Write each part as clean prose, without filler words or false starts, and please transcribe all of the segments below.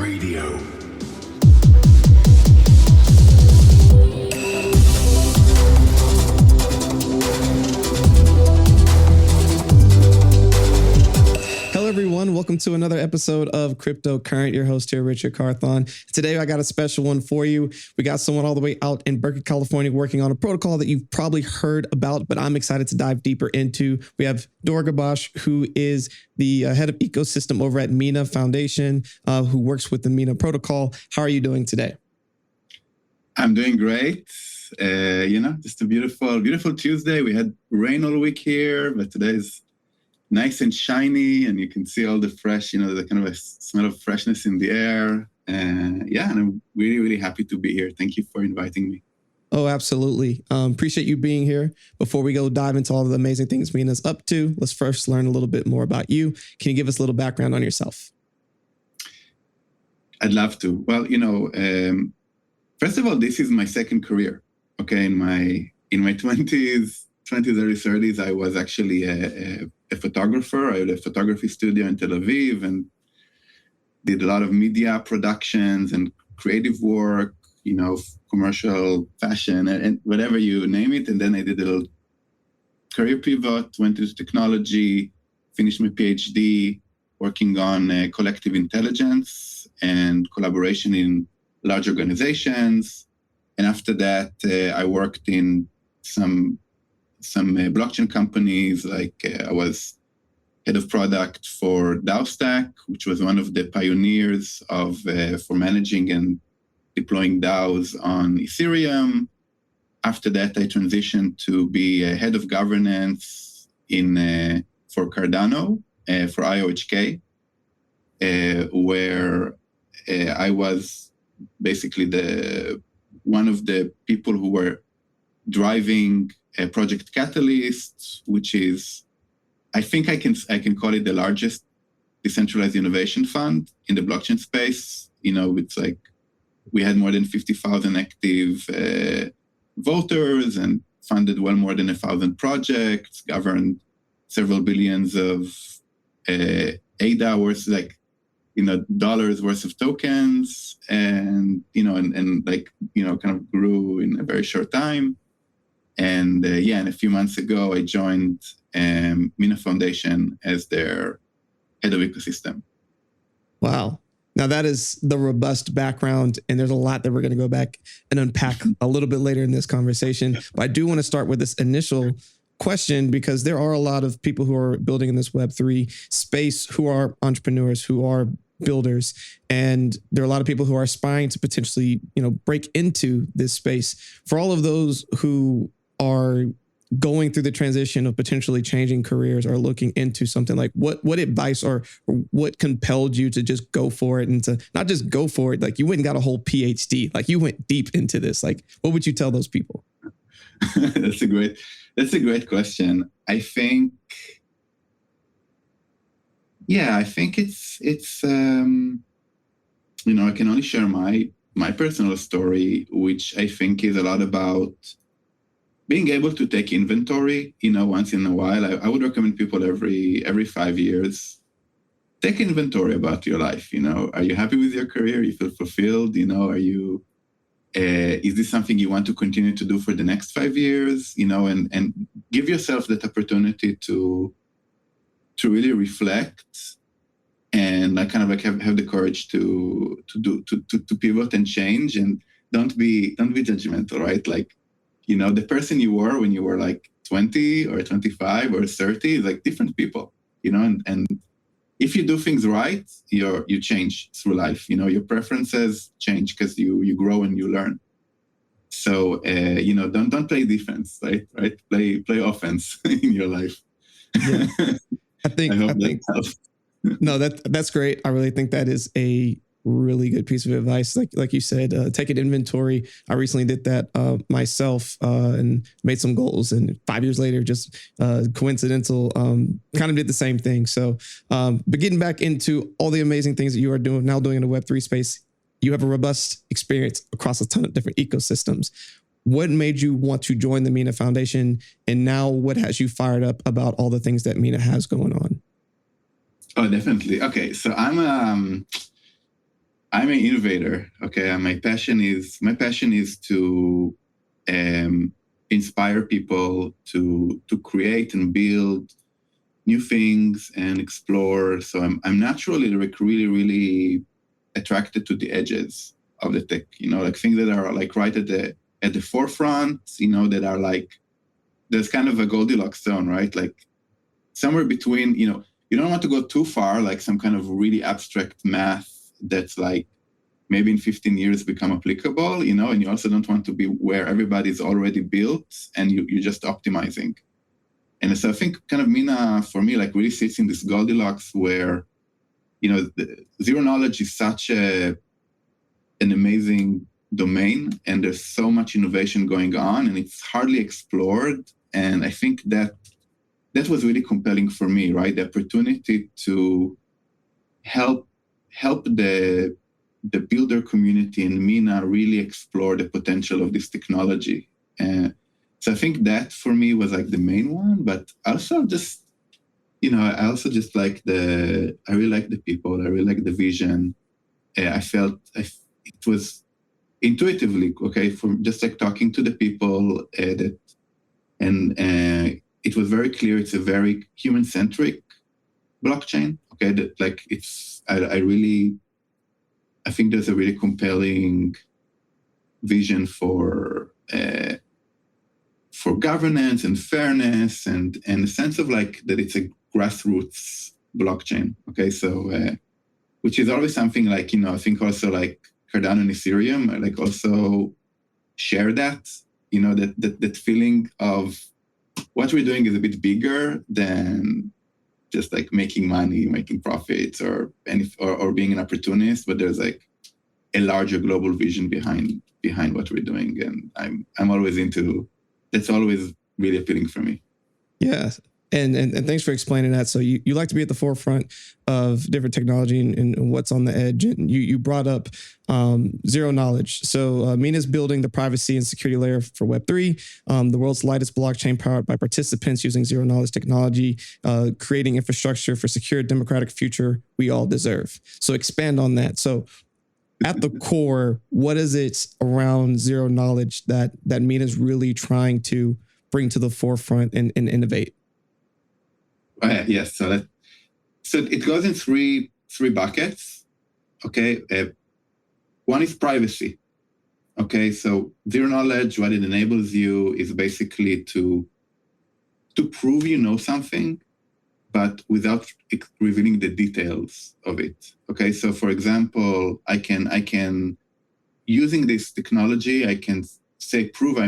Radio. Hello, everyone. Welcome to another episode of Cryptocurrent. Your host here, Richard Carthon. Today, I got a special one for you. We got someone all the way out in Berkeley, California, working on a protocol that you've probably heard about, but I'm excited to dive deeper into. We have Dor Garbash, who is the head of ecosystem over at Mina Foundation, who works with the Mina protocol. How are you doing today? I'm doing great. Just a beautiful Tuesday. We had rain all week here, but today's nice and shiny, and you can see all the fresh, the kind of a smell of freshness in the air. And I'm really, really happy to be here. Thank you for inviting me. Oh, absolutely. Appreciate you being here. Before we go dive into all of the amazing things Mina's up to, let's first learn a little bit more about you. Can you give us a little background on yourself? I'd love to. Well, first of all, this is my second career. Okay, in my 20s, early 30s, I was actually a photographer. I had a photography studio in Tel Aviv and did a lot of media productions and creative work, commercial fashion and whatever you name it. And then I did a little career pivot, went into technology, finished my PhD, working on collective intelligence and collaboration in large organizations. And after that, I worked in some blockchain companies, like I was head of product for DAOstack, which was one of the pioneers for managing and deploying DAOs on Ethereum. After that, I transitioned to be a head of governance for Cardano, for IOHK, where I was basically one of the people who were driving Project Catalyst, which is, I think I can call it the largest decentralized innovation fund in the blockchain space. It's like we had more than 50,000 active voters and funded well more than 1,000 projects, governed several billions of ADA worth, dollars worth of tokens, and kind of grew in a very short time. And and a few months ago, I joined Mina Foundation as their head of ecosystem. Wow. Now that is the robust background, and there's a lot that we're going to go back and unpack a little bit later in this conversation. But I do want to start with this initial question, because there are a lot of people who are building in this Web3 space, who are entrepreneurs, who are builders, and there are a lot of people who are aspiring to potentially, break into this space. For all of those who are going through the transition of potentially changing careers or looking into something, like what advice or what compelled you to just go for it, and to not just go for it, like you went and got a whole PhD, like you went deep into this. Like, what would you tell those people? That's a great question. I think it's I can only share my personal story, which I think is a lot about being able to take inventory, once in a while. I would recommend people every 5 years, take inventory about your life. Are you happy with your career? You feel fulfilled? Is this something you want to continue to do for the next 5 years? And give yourself that opportunity to really reflect and have the courage to pivot and change, and don't be judgmental, right? The person you were when you were 20 or 25 or 30 is different people, and if you do things right, you change through life. Your preferences change because you grow and you learn. So, don't play defense, right? Play offense in your life. Yeah. I think no, that's great. I really think that is a really good piece of advice. Like you said, take an inventory. I recently did that myself and made some goals, and 5 years later, just coincidental, kind of did the same thing. So, but getting back into all the amazing things that you are doing in the Web3 space, you have a robust experience across a ton of different ecosystems. What made you want to join the Mina Foundation, and now what has you fired up about all the things that Mina has going on? Oh, definitely. Okay, so I'm I'm an innovator. Okay, and my passion is to inspire people to create and build new things and explore. So I'm naturally like really attracted to the edges of the tech. Like things that are like right at the forefront. That are like there's kind of a Goldilocks zone, right? Like somewhere between. You don't want to go too far, like some kind of really abstract math that's like maybe in 15 years become applicable, and you also don't want to be where everybody's already built and you're just optimizing. And so I think kind of Mina, for me, like really sits in this Goldilocks where, zero knowledge is such an amazing domain and there's so much innovation going on and it's hardly explored. And I think that was really compelling for me, right? The opportunity to help the builder community in Mina really explore the potential of this technology. So I think that for me was like the main one, but also just, I also just like I really like the people, I really like the vision. I felt it was intuitively, okay, from just like talking to the people it was very clear it's a very human-centric blockchain, okay, that like I think there's a really compelling vision for governance and fairness and a sense of like that it's a grassroots blockchain. Okay, so which is always something like I think also like Cardano and Ethereum like also share that that feeling of what we're doing is a bit bigger than just like making money, making profits, or being an opportunist, but there's like a larger global vision behind what we're doing, and I'm always into. That's always really appealing for me. Yeah, and thanks for explaining that. So you like to be at the forefront of different technology and what's on the edge. And you brought up zero knowledge. So Mina is building the privacy and security layer for Web3, the world's lightest blockchain powered by participants using zero knowledge technology, creating infrastructure for secure democratic future we all deserve. So expand on that. So at the core, what is it around zero knowledge that Mina is really trying to bring to the forefront and innovate? Yes, so it goes in three buckets. Okay, one is privacy. Okay, so zero knowledge, what it enables you is basically to prove you know something, but without revealing the details of it. Okay, so for example, I can using this technology, I can say prove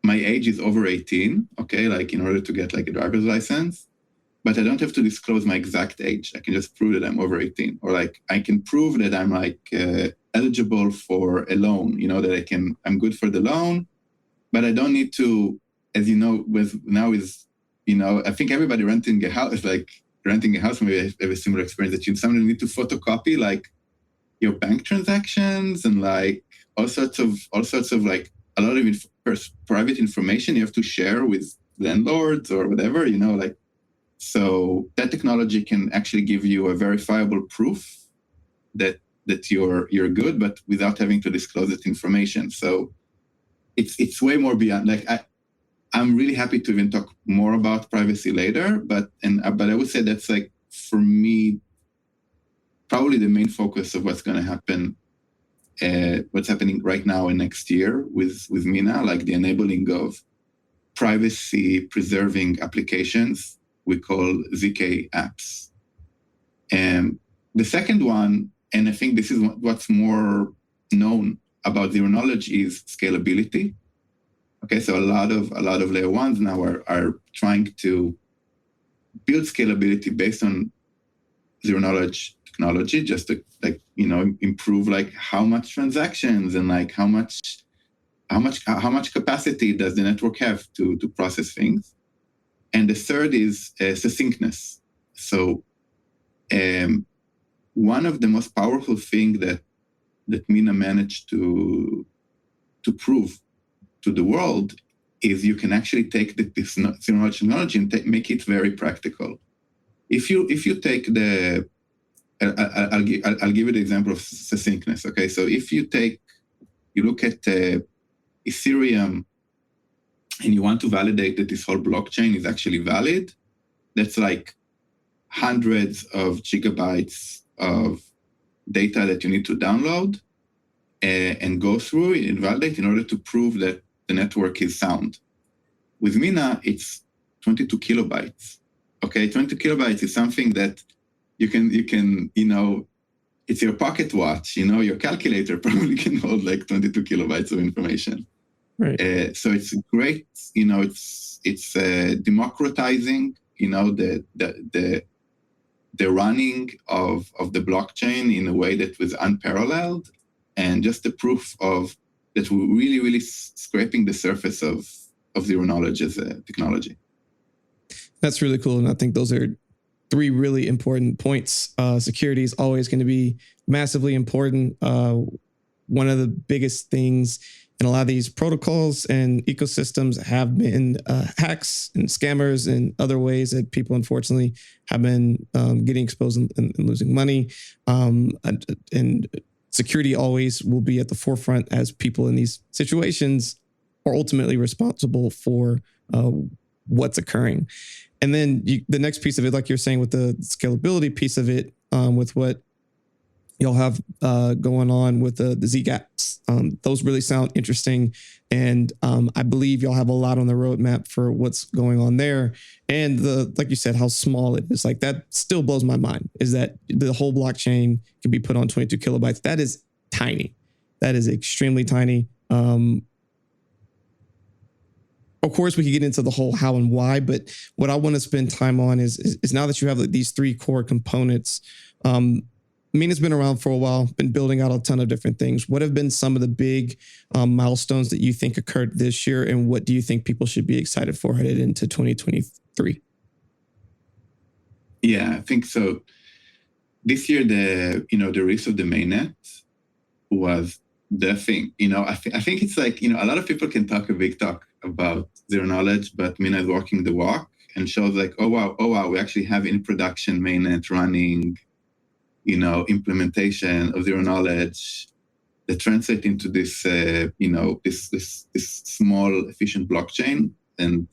my age is over 18, okay, like in order to get like a driver's license, but I don't have to disclose my exact age. I can just prove that I'm over 18, or like I can prove that I'm like eligible for a loan, that I'm good for the loan, but I don't need to, as I think everybody renting a house maybe have a similar experience that you suddenly need to photocopy like your bank transactions and like all sorts of like a lot of private information you have to share with landlords or whatever, like, so that technology can actually give you a verifiable proof that you're good, but without having to disclose that information. So it's way more beyond, like, I'm really happy to even talk more about privacy later, but I would say that's like, for me, probably the main focus of what's going to happen, what's happening right now and next year with Mina, like the enabling of privacy preserving applications we call ZK apps. And the second one, and I think this is what's more known about zero knowledge, is scalability. Okay, so a lot of layer ones now are trying to build scalability based on zero knowledge technology, just to improve like how much transactions and like how much capacity does the network have to process things. And the third is succinctness. So one of the most powerful things that Mina managed to prove to the world is you can actually take this zero knowledge technology and make it very practical. If you take I'll give you the example of succinctness. Okay, so if you look at Ethereum and you want to validate that this whole blockchain is actually valid, that's like hundreds of gigabytes of data that you need to download and go through and validate in order to prove that the network is sound. With Mina, it's 22 kilobytes. Okay, 20 kilobytes is something that you can, it's your pocket watch, your calculator probably can hold like 22 kilobytes of information. Right. So it's great, it's democratizing, the running of the blockchain in a way that was unparalleled, and just the proof of that we're really, really scraping the surface of zero knowledge as a technology. That's really cool. And I think those are three really important points. Security is always going to be massively important. One of the biggest things in a lot of these protocols and ecosystems have been hacks and scammers and other ways that people unfortunately have been getting exposed and losing money. And security always will be at the forefront, as people in these situations are ultimately responsible for what's occurring. And then the next piece of it, like you're saying, with the scalability piece of it, with what you'll have going on with the ZGAPs, those really sound interesting. And I believe y'all have a lot on the roadmap for what's going on there. And like you said, how small it is. Like, that still blows my mind, is that the whole blockchain can be put on 22 kilobytes. That is tiny. That is extremely tiny. Of course, we could get into the whole how and why, but what I want to spend time on is now that you have like these three core components. Mina's been around for a while, been building out a ton of different things. What have been some of the big milestones that you think occurred this year, and what do you think people should be excited for headed into 2023? Yeah, I think so. This year, the release of the mainnet was the thing. I think it's like, a lot of people can talk a big talk about zero knowledge, but Mina is walking the walk and shows like, oh wow, we actually have in production mainnet running, implementation of zero knowledge that translate into this, this small efficient blockchain. And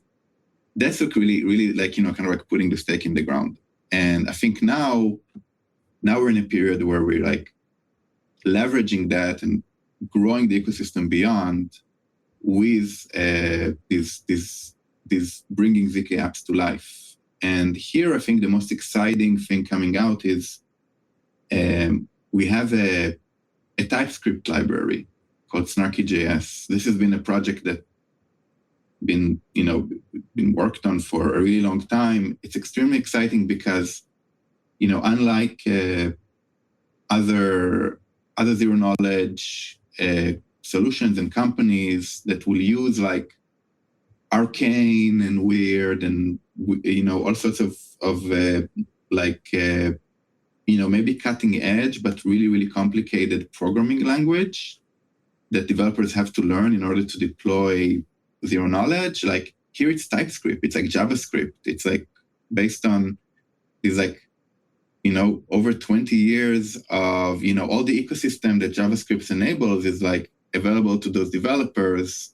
that's like really like, kind of like putting the stake in the ground. And I think now we're in a period where we're like leveraging that and growing the ecosystem beyond with these bringing ZK apps to life. And here, I think the most exciting thing coming out is we have a TypeScript library called Snarky.js. This has been a project that been worked on for a really long time. It's extremely exciting because, unlike other zero knowledge solutions and companies that will use like arcane and weird and all sorts of maybe cutting edge but really complicated programming language that developers have to learn in order to deploy zero knowledge. Like, here it's TypeScript, it's like JavaScript, it's like based on these like over 20 years of all the ecosystem that JavaScript enables is like available to those developers,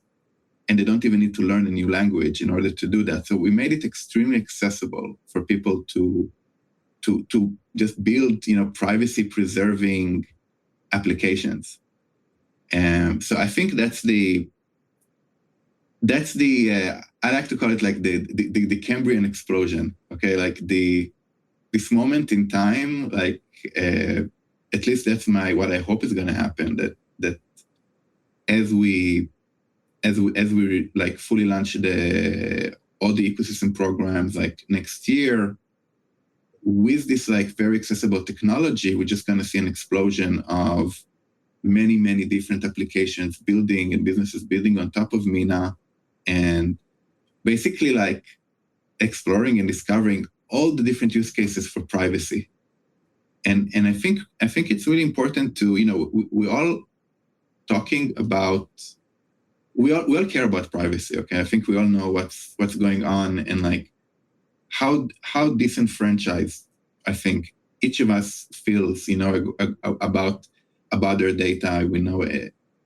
and they don't even need to learn a new language in order to do that. So we made it extremely accessible for people to just build privacy preserving applications. And so I think that's the I like to call it like the Cambrian explosion. Okay, like this moment in time, like at least that's what I hope is going to happen. That as we like fully launch all the ecosystem programs like next year, with this like very accessible technology, we're just going to see an explosion of many different applications building and businesses building on top of Mina, and basically like exploring and discovering all the different use cases for privacy. And I think it's really important to, we all talking about, we all care about privacy. Okay, I think we all know what's going on, and like how disenfranchised I think each of us feels, about their data. We know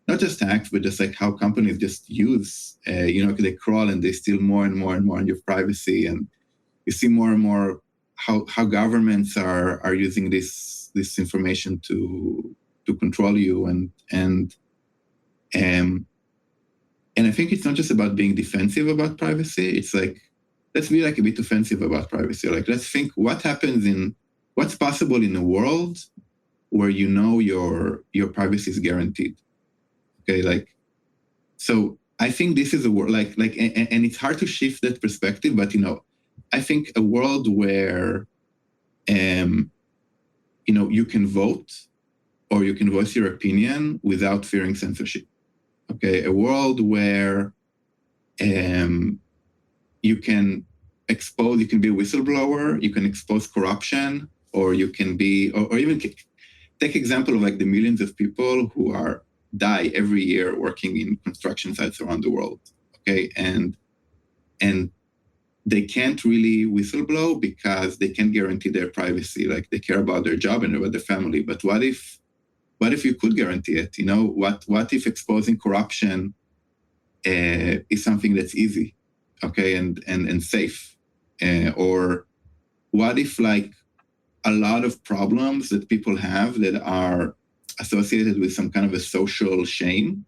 not just tax, but just like how companies just use, they crawl and they steal more and more and more on your privacy. And you see more and more how governments are using this information to control you. And I think it's not just about being defensive about privacy. It's like, let's be like a bit offensive about privacy. Like, let's think what's possible in a world where your privacy is guaranteed. Okay, like, so I think this is a world and it's hard to shift that perspective, but I think a world where you can vote or you can voice your opinion without fearing censorship. Okay, a world where you can be a whistleblower, you can expose corruption, or you can be, or even take example of like the millions of people who die every year working in construction sites around the world. Okay, and they can't really whistleblow because they can't guarantee their privacy. Like, they care about their job and about their family. But what if you could guarantee it? What if exposing corruption is something that's easy, okay, and safe? Or what if like a lot of problems that people have that are associated with some kind of a social shame,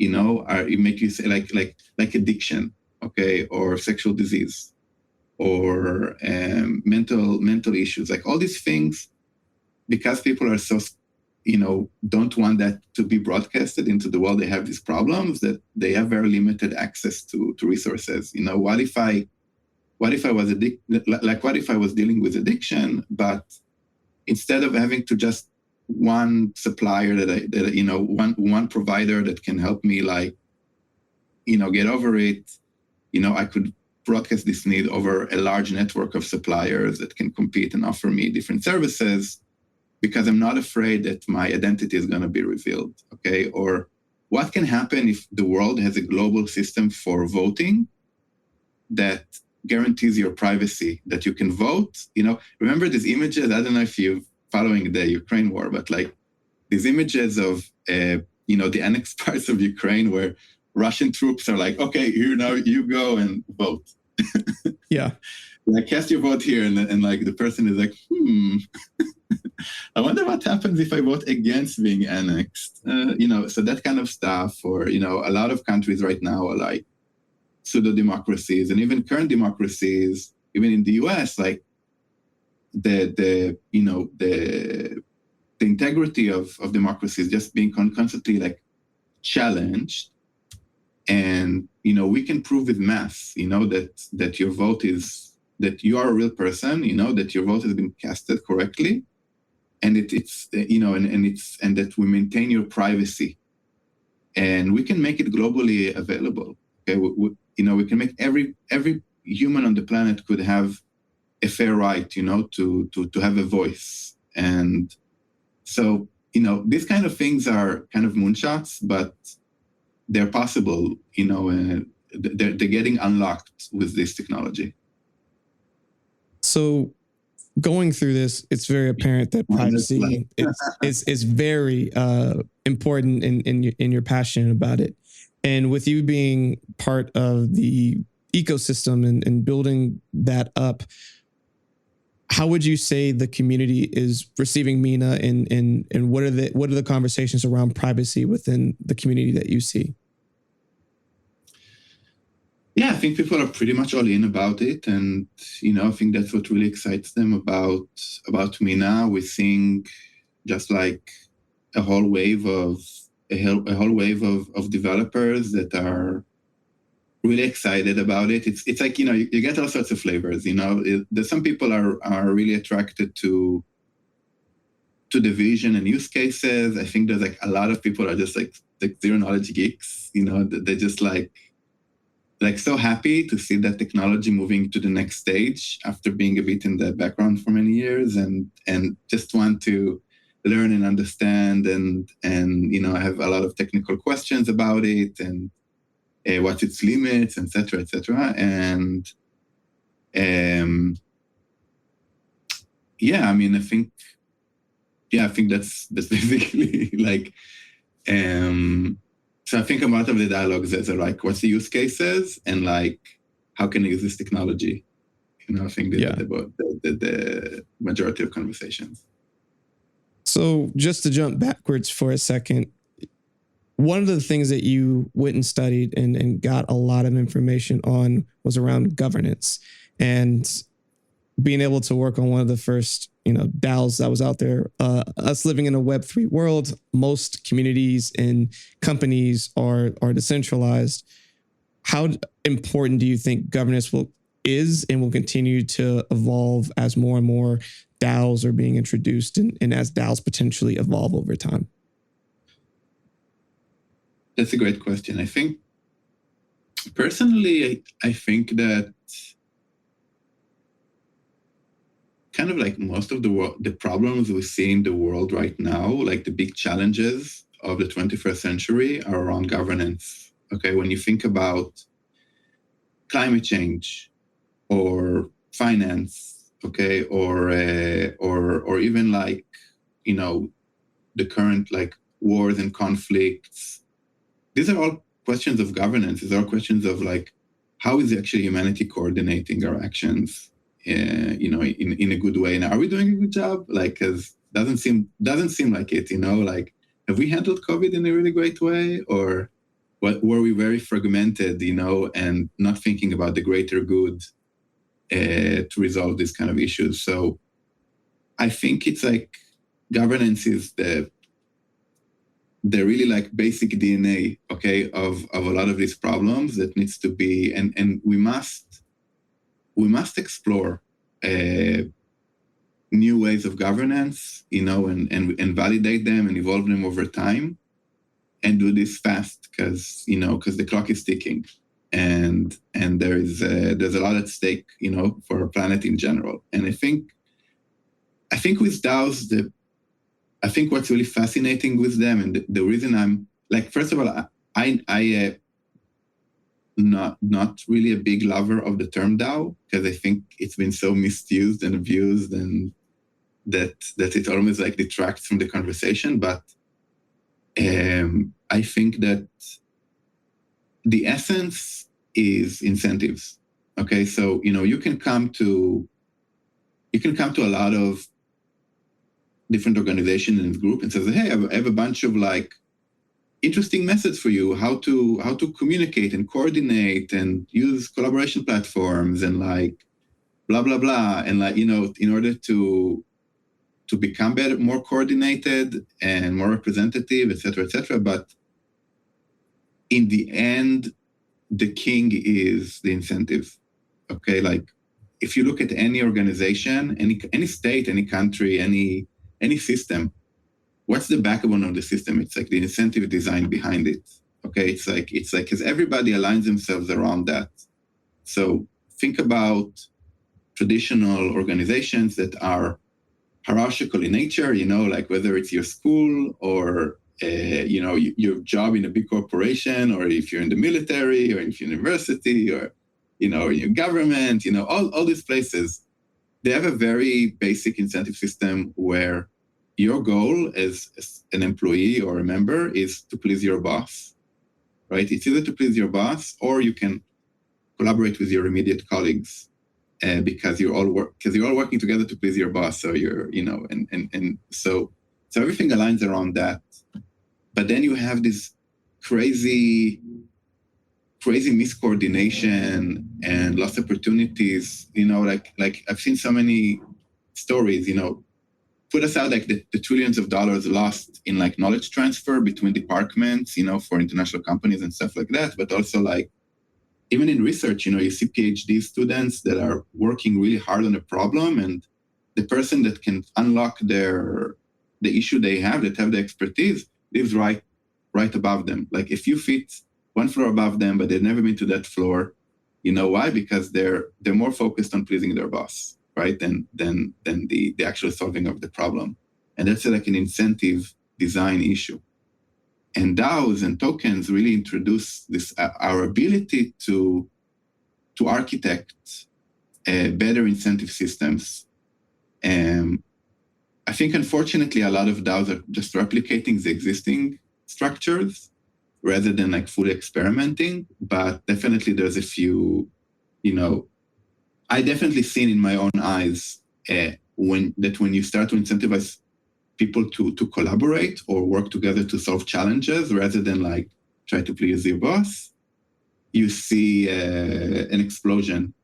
make you say like addiction, okay, or sexual disease, or mental issues, like all these things, because people are so don't want that to be broadcasted into the world. They have these problems that they have very limited access to resources. What if I was what if I was dealing with addiction, but instead of having to just one supplier one provider that can help me get over it, I could broadcast this need over a large network of suppliers that can compete and offer me different services, because I'm not afraid that my identity is going to be revealed, okay? Or what can happen if the world has a global system for voting that guarantees your privacy, that you can vote? Remember these images? I don't know if you're following the Ukraine war, but like these images of, the annexed parts of Ukraine where Russian troops are like, okay, here now you go and vote. Yeah. Like, cast your vote here, and like the person is like, I wonder what happens if I vote against being annexed. So that kind of stuff. Or a lot of countries right now are like pseudo democracies, and even current democracies, even in the U.S., like the integrity of democracy is just being constantly like challenged. And we can prove with math, that your vote is, that you are a real person, that your vote has been casted correctly, and it's and that we maintain your privacy, and we can make it globally available. Okay, we can make every human on the planet could have a fair right, to have a voice. And so these kind of things are kind of moonshots, but they're possible. They're getting unlocked with this technology. So going through this, it's very apparent that privacy is very important, and you're passionate about it. And with you being part of the ecosystem and building that up, how would you say the community is receiving Mina, and what are the conversations around privacy within the community that you see? Yeah, I think people are pretty much all in about it, and I think that's what really excites them about Mina. We're seeing just like a whole wave of developers that are really excited about it. It's like you get all sorts of flavors. There's some people are really attracted to the vision and use cases. I think there's like a lot of people are just like zero knowledge geeks. They're just like so happy to see that technology moving to the next stage after being a bit in the background for many years, and just want to learn and understand, and I have a lot of technical questions about it, and what's its limits, etc., etc. And yeah, I mean, I think that's basically like, so I think a lot of the dialogues are like, what's the use cases and like, how can I use this technology? I think the majority of conversations. So just to jump backwards for a second, one of the things that you went and studied and got a lot of information on was around governance and being able to work on one of the first, DAOs that was out there. Us living in a Web3 world, most communities and companies are decentralized. How important do you think governance is and will continue to evolve as more and more DAOs are being introduced and as DAOs potentially evolve over time? That's a great question. I think, personally, I think that kind of like most of the problems we see in the world right now, like the big challenges of the 21st century are around governance. Okay, when you think about climate change or finance, okay, or even like, the current like wars and conflicts. These are all questions of governance. These are all questions of like, how is actually humanity coordinating our actions, in a good way? And are we doing a good job? Like, cause doesn't seem like it, like, have we handled COVID in a really great way? Or were we very fragmented, and not thinking about the greater good to resolve these kind of issues? So I think it's like governance is the really like basic DNA, okay, of a lot of these problems that needs to be, and we must explore new ways of governance, and validate them and evolve them over time, and do this fast because the clock is ticking, and there's a lot at stake, for our planet in general. And I think with DAOs, I think what's really fascinating with them, and the reason I'm like, first of all, I not really a big lover of the term DAO, because I think it's been so misused and abused, and that it almost like detracts from the conversation. But I think that the essence is incentives. Okay, so you can come to a lot of different organizations and group and says, hey, I have a bunch of like interesting methods for you, how to communicate and coordinate and use collaboration platforms and like blah blah blah, and like in order to become better, more coordinated and more representative, etc. But in the end, the king is the incentive. Okay, like if you look at any organization, any state, any country, any system, what's the backbone of the system? It's like the incentive design behind it. Okay, it's like because everybody aligns themselves around that. So think about traditional organizations that are hierarchical in nature, like whether it's your school or your job in a big corporation, or if you're in the military, or if you're university, or your government, all these places, they have a very basic incentive system where your goal as an employee or a member is to please your boss, right? It's either to please your boss, or you can collaborate with your immediate colleagues, because you're all working together to please your boss. So you're, and so everything aligns around that. But then you have this crazy miscoordination and lost opportunities, like I've seen so many stories, put aside like the trillions of dollars lost in like knowledge transfer between departments, for international companies and stuff like that. But also like, even in research, you see PhD students that are working really hard on a problem, and the person that can unlock the issue they have, that have the expertise, lives right above them. Like if you fit one floor above them, but they've never been to that floor, you know why? Because they're more focused on pleasing their boss, right? Than the actual solving of the problem. And that's like an incentive design issue. And DAOs and tokens really introduce this our ability to architect better incentive systems I think, unfortunately, a lot of DAOs are just replicating the existing structures rather than like fully experimenting. But definitely there's a few, I definitely seen in my own eyes when you start to incentivize people to collaborate or work together to solve challenges rather than like try to please your boss, you see an explosion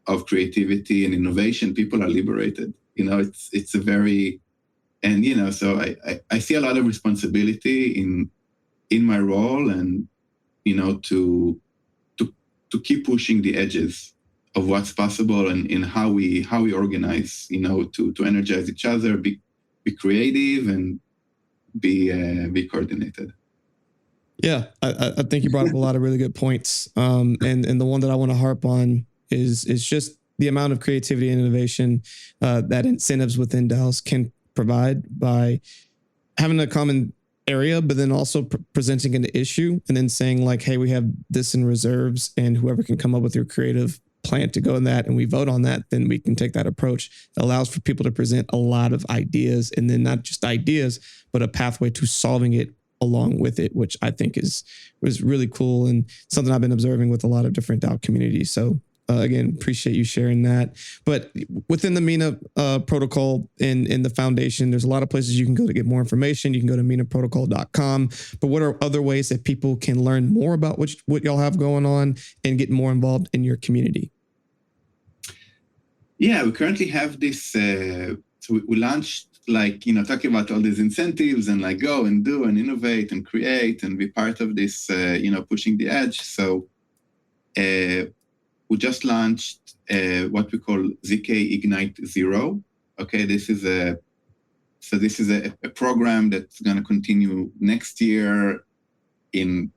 of creativity and innovation. People are liberated. It's a very, and so I see a lot of responsibility in my role, and to keep pushing the edges of what's possible and in how we organize, to energize each other, be creative, and be coordinated. Yeah, I think you brought up a lot of really good points. And the one that I want to harp on is just the amount of creativity and innovation that incentives within DAOs can provide by having a common area, but then also presenting an issue and then saying like, hey, we have this in reserves, and whoever can come up with your creative plan to go in that and we vote on that, then we can take that approach. It allows for people to present a lot of ideas, and then not just ideas, but a pathway to solving it along with it, which I think was really cool and something I've been observing with a lot of different DAO communities. So again, appreciate you sharing that. But within the Mina protocol in the foundation, there's a lot of places you can go to get more information. You can go to minaprotocol.com. But what are other ways that people can learn more about what y'all have going on and get more involved in your community? Yeah, we currently have this. So we launched, talking about all these incentives and like go and do and innovate and create and be part of this, pushing the edge. So we just launched what we call ZK Ignite Zero. Okay, this is a program that's going to continue next year in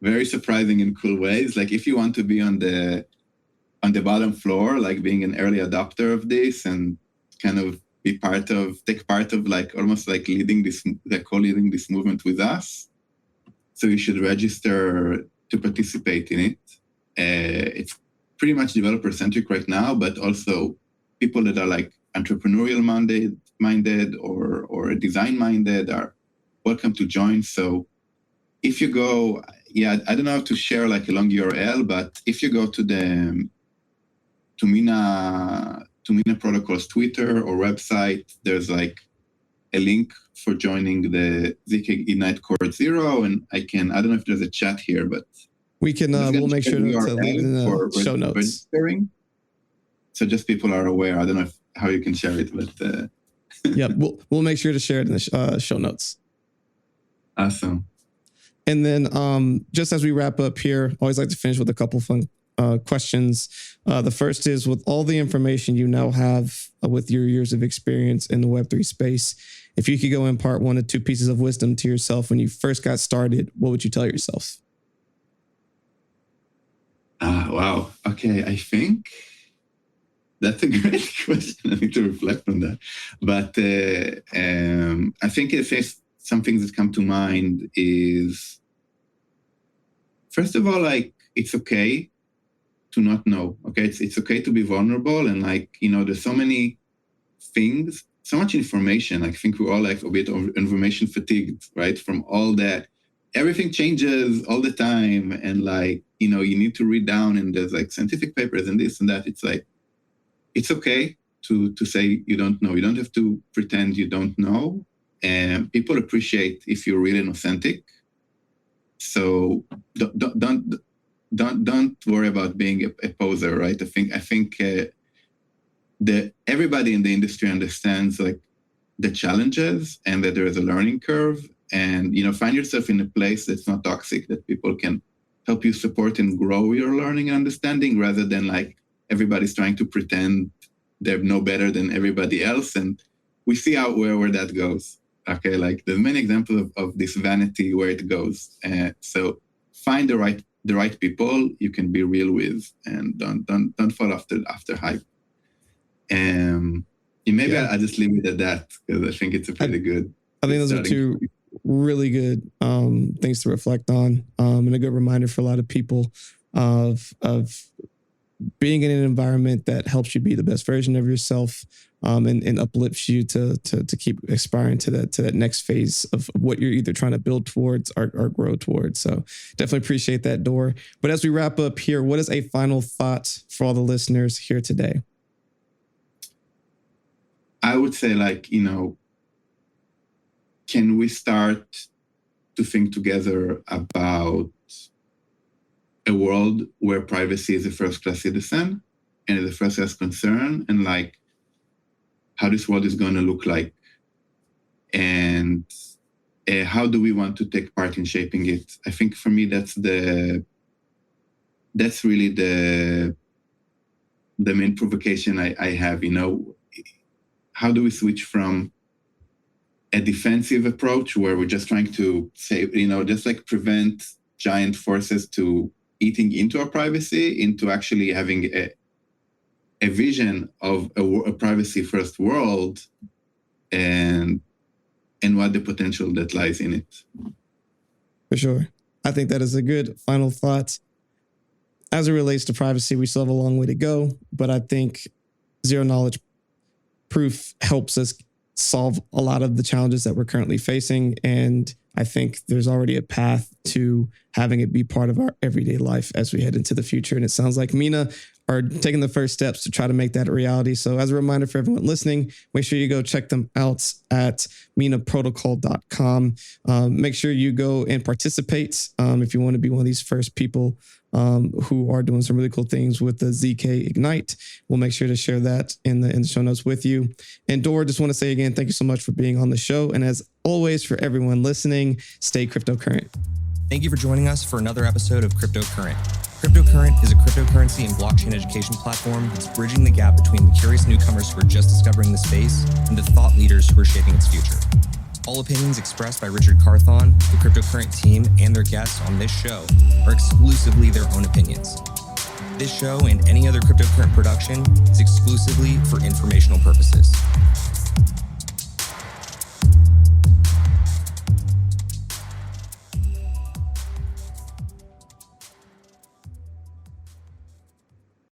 very surprising and cool ways. Like if you want to be on the bottom floor, like being an early adopter of this and kind of take part of like almost like co-leading this movement with us. So you should register to participate in it. It's pretty much developer centric right now, but also people that are like entrepreneurial minded or design minded are welcome to join. So if you go, I don't know how to share like a long URL, but if you go to Mina Protocol's Twitter or website, there's like a link for joining the ZK Ignite Core Zero, and I don't know if there's a chat here, but we can. We'll make sure to leave in the show notes. Registering. So just people are aware. I don't know how you can share it, but yeah, we'll make sure to share it in the show notes. Awesome. And then just as we wrap up here, I always like to finish with a couple fun questions. The first is, with all the information you now have with your years of experience in the Web3 space, if you could go impart 1 or 2 pieces of wisdom to yourself when you first got started, what would you tell yourself? Wow. Okay. I think that's a great question. I need to reflect on that. But I think if some things that come to mind is, first of all, like, it's okay to not know. Okay. It's okay to be vulnerable. And like, there's so many things, so much information. I think we're all like a bit of information fatigued, right? From all that, everything changes all the time. And like, you need to read down, and there's like scientific papers and this and that. It's like, it's okay to say you don't know. You don't have to pretend you don't know. And people appreciate if you're real and authentic. So don't worry about being a poser, right? I think that everybody in the industry understands like the challenges and that there is a learning curve, and find yourself in a place that's not toxic, that people can help you support and grow your learning and understanding, rather than like everybody's trying to pretend they know better than everybody else. And we see where that goes. Okay, like there's many examples of this vanity where it goes. So find the right people you can be real with, and don't fall after hype. Maybe I'll just leave it at that, because I think it's a pretty good. I think those are 2 really good things to reflect on, and a good reminder for a lot of people of being in an environment that helps you be the best version of yourself, and uplifts you to keep aspiring to that next phase of what you're either trying to build towards or grow towards. So definitely appreciate that, Dor. But as we wrap up here, what is a final thought for all the listeners here today? I would say, can we start to think together about a world where privacy is a first-class citizen and is a first-class concern, and how this world is going to look like, and how do we want to take part in shaping it? I think for me, that's really the main provocation I have. How do we switch from a defensive approach where we're just trying to say, prevent giant forces to eating into our privacy, into actually having a vision of a privacy-first world, and what the potential that lies in it. For sure. I think that is a good final thought. As it relates to privacy, we still have a long way to go, but I think zero knowledge proof helps us solve a lot of the challenges that we're currently facing. And I think there's already a path to having it be part of our everyday life as we head into the future. And it sounds like Mina are taking the first steps to try to make that a reality. So as a reminder for everyone listening, make sure you go check them out at minaprotocol.com. Make sure you go and participate if you want to be one of these first people who are doing some really cool things with the ZK Ignite. We'll make sure to share that in the show notes with you. And Dor, just want to say again, thank you so much for being on the show. And as always, for everyone listening, stay cryptocurrent. Thank you for joining us for another episode of Cryptocurrent. Cryptocurrent is a cryptocurrency and blockchain education platform that's bridging the gap between the curious newcomers who are just discovering the space and the thought leaders who are shaping its future. All opinions expressed by Richard Carthon, the Cryptocurrent team, and their guests on this show are exclusively their own opinions. This show and any other Cryptocurrent production is exclusively for informational purposes.